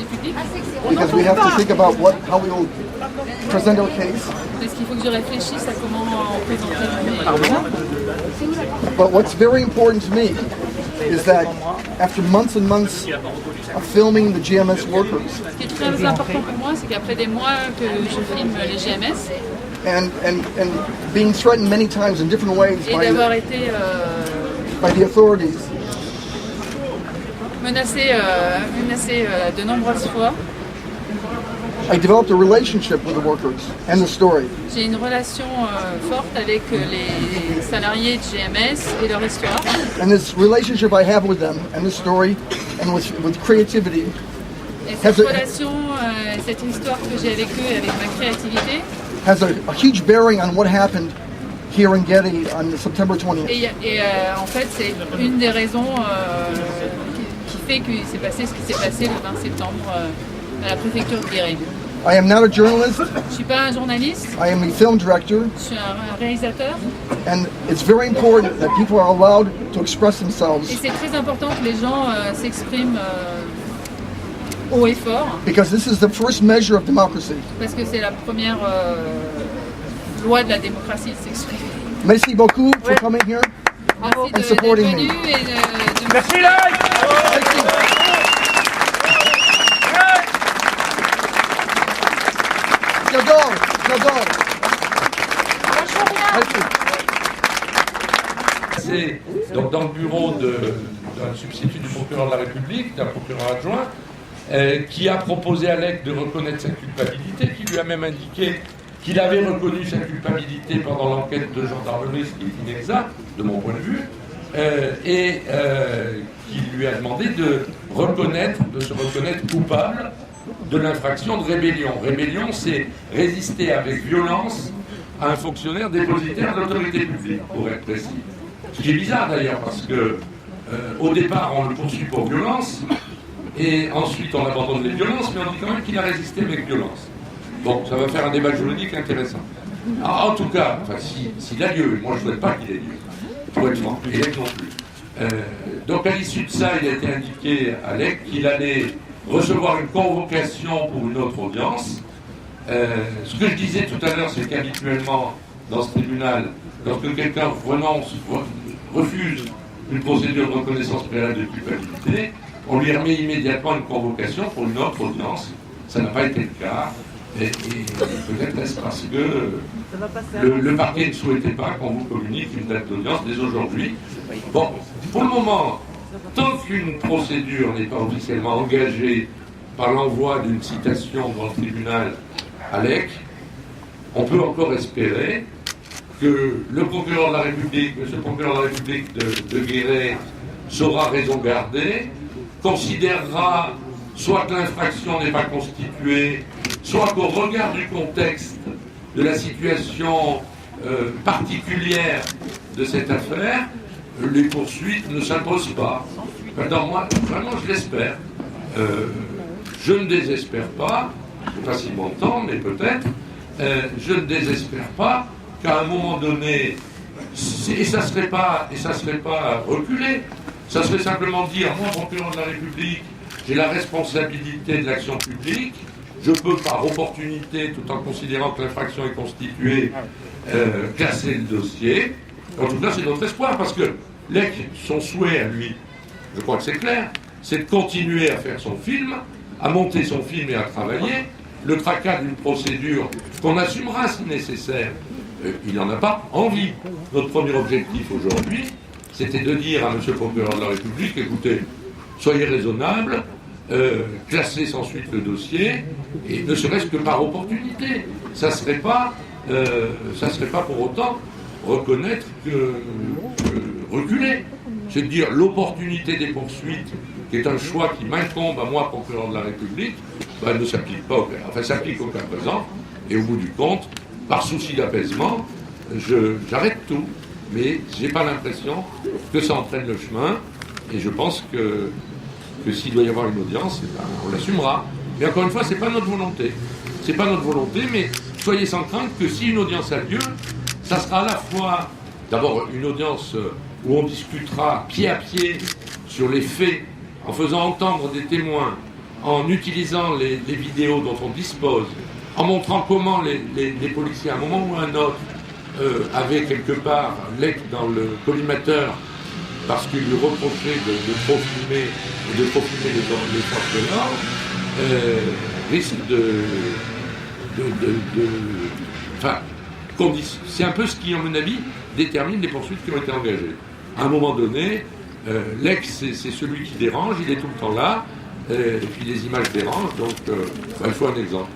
l'autorité publique. Because we have to think about how we will present our case. Parce qu'il faut que je réfléchisse à comment on présenterait mes... But what's very important to me is that after months and months of filming the GMS workers, Ce qui est très important pour moi, c'est qu'après des mois que je filme les GMS and being threatened many times in different ways et d'avoir été by the authorities, menacé de nombreuses fois, I developed a relationship with the workers and the story. j'ai une relation forte avec les salariés de GMS et leur histoire. And this relationship I have with them and the story and with creativity Et cette relation, cette histoire que j'ai avec eux et avec ma créativité, has a huge bearing on what happened here in Getty on September 20th. et en fait c'est une des raisons qui fait qu'il s'est passé ce qui s'est passé le 20 septembre à la préfecture de Guéret. I am not a journalist. Je ne suis pas un journaliste, I am a film director, je suis un réalisateur and it's very important that people are allowed to express et themselves c'est très important que les gens s'expriment haut et fort because this is the first measure of democracy. parce que c'est la première loi de la démocratie de s'exprimer. Merci beaucoup for coming here. Merci d'être supporting venu me. et de Merci, Live. Thank you. J'adore. Thank you. C'est donc dans le bureau d'un substitut du procureur de la République, d'un procureur adjoint, qui a proposé à Alec de reconnaître sa culpabilité, qui lui a même indiqué qu'il avait reconnu sa culpabilité pendant l'enquête de gendarmerie, ce qui est inexact de mon point de vue, et qui lui a demandé de se reconnaître coupable de l'infraction de rébellion. Rébellion, c'est résister avec violence à un fonctionnaire dépositaire de l'autorité publique, pour être précis. Ce qui est bizarre d'ailleurs, parce que au départ, on le poursuit pour violence, et ensuite on abandonne les violences, mais on dit quand même qu'il a résisté avec violence. Bon, ça va faire un débat juridique intéressant. Alors, en tout cas, s'il a lieu, moi je ne souhaite pas qu'il ait lieu, pour être franc, et Alec non plus. Donc à l'issue de ça, il a été indiqué à Alec qu'il allait recevoir une convocation pour une autre audience. Ce que je disais tout à l'heure, c'est qu'habituellement, dans ce tribunal, lorsque quelqu'un refuse une procédure de reconnaissance préalable de culpabilité, on lui remet immédiatement une convocation pour une autre audience. Ça n'a pas été le cas. Et peut-être est-ce parce que le parquet ne souhaitait pas qu'on vous communique une date d'audience dès aujourd'hui. Bon, pour le moment, tant qu'une procédure n'est pas officiellement engagée par l'envoi d'une citation devant le tribunal Alec, on peut encore espérer que le procureur de la République, monsieur le procureur de la République de Guéret, saura raison garder, considérera soit que l'infraction n'est pas constituée, soit qu'au regard du contexte de la situation particulière de cette affaire, les poursuites ne s'imposent pas. Maintenant, moi, vraiment, je l'espère. Je ne désespère pas, je ne sais pas si m'entend, mais peut-être, je ne désespère pas qu'à un moment donné, et ça serait pas reculer, ça serait simplement dire, moi, procureur de la République, j'ai la responsabilité de l'action publique, je peux par opportunité, tout en considérant que l'infraction est constituée, classer le dossier. En tout cas, c'est notre espoir, parce que son souhait à lui, je crois que c'est clair, c'est de continuer à faire son film, à monter son film et à travailler. Le tracas d'une procédure qu'on assumera si nécessaire, il n'en a pas envie. Notre premier objectif aujourd'hui, c'était de dire à M. le procureur de la République, écoutez, soyez raisonnable, classez sans suite le dossier, et ne serait-ce que par opportunité. Ça ne serait pas pour autant reconnaître que reculer. C'est de dire l'opportunité des poursuites, qui est un choix qui m'incombe à moi, procureur de la République, ne s'applique pas, s'applique au cas présent, et au bout du compte, par souci d'apaisement, j'arrête tout. Mais j'ai pas l'impression que ça entraîne le chemin, et je pense que s'il doit y avoir une audience, on l'assumera. Mais encore une fois, c'est pas notre volonté. C'est pas notre volonté, mais soyez sans crainte que si une audience a lieu, ça sera à la fois d'abord une audience où on discutera pied à pied sur les faits, en faisant entendre des témoins, en utilisant les vidéos dont on dispose, en montrant comment les policiers, à un moment ou à un autre, avaient quelque part Lec dans le collimateur parce qu'il lui reprochait de trop filmer et de trop filmer les forces de l'ordre, risque enfin, c'est un peu ce qui, à mon avis, détermine les poursuites qui ont été engagées. À un moment donné, l'ex, c'est celui qui dérange, il est tout le temps là, et puis les images dérangent, donc il faut un exemple.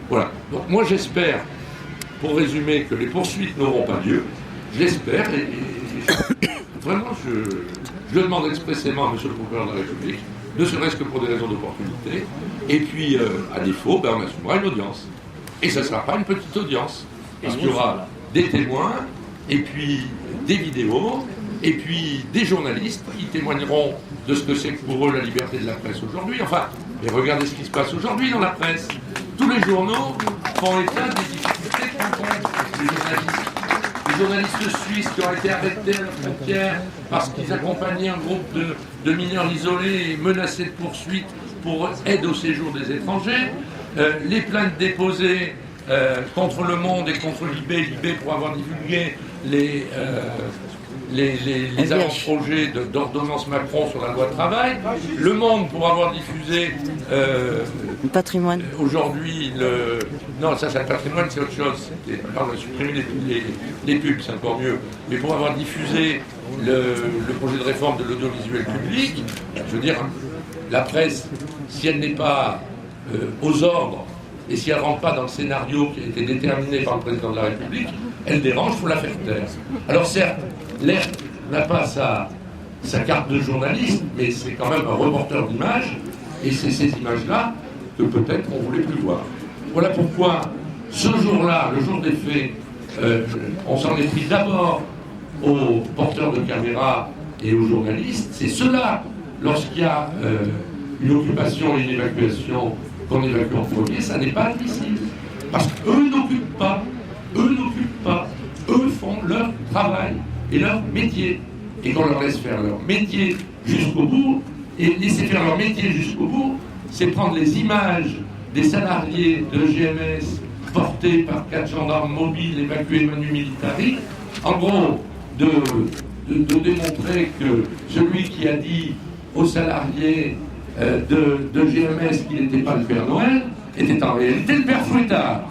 Voilà. Donc moi j'espère, pour résumer, que les poursuites n'auront pas lieu. Je l'espère, et vraiment je le demande expressément à M. le procureur de la République, ne serait-ce que pour des raisons d'opportunité, et puis à défaut, on assumera une audience. Et ça ne sera pas une petite audience, parce qu'il y aura des témoins, et puis des vidéos, et puis des journalistes qui témoigneront de ce que c'est pour eux la liberté de la presse aujourd'hui. Enfin, mais regardez ce qui se passe aujourd'hui dans la presse. Tous les journaux font état des difficultés que rencontrent les journalistes suisses qui ont été arrêtés à la frontière parce qu'ils accompagnaient un groupe de mineurs isolés et menacés de poursuites pour aide au séjour des étrangers. Les plaintes déposées contre Le Monde et contre l'IB pour avoir divulgué les avant-projets d'ordonnance Macron sur la loi travail, Le Monde pour avoir diffusé patrimoine. Aujourd'hui non, ça c'est le patrimoine, c'est autre chose. On a supprimé les pubs, c'est encore mieux. Mais pour avoir diffusé le projet de réforme de l'audiovisuel public, je veux dire, la presse, si elle n'est pas aux ordres et si elle ne rentre pas dans le scénario qui a été déterminé par le président de la République, elle dérange, il faut la faire taire. Alors certes, l'ERC n'a pas sa carte de journaliste, mais c'est quand même un reporter d'images, et c'est ces images-là que peut-être on ne voulait plus voir. Voilà pourquoi, ce jour-là, le jour des faits, on s'en est pris d'abord aux porteurs de caméras et aux journalistes. C'est cela, lorsqu'il y a une occupation et une évacuation, qu'on évacue en premier, ça n'est pas admissible. Parce qu'eux n'occupent pas, eux font leur travail et leur métier. Et qu'on leur laisse faire leur métier jusqu'au bout, et laisser faire leur métier jusqu'au bout, c'est prendre les images des salariés de GMS portés par 4 gendarmes mobiles évacués manu militari, en gros, de démontrer que celui qui a dit aux salariés de GMS qu'il n'était pas le Père Noël était en réalité le Père Fouettard.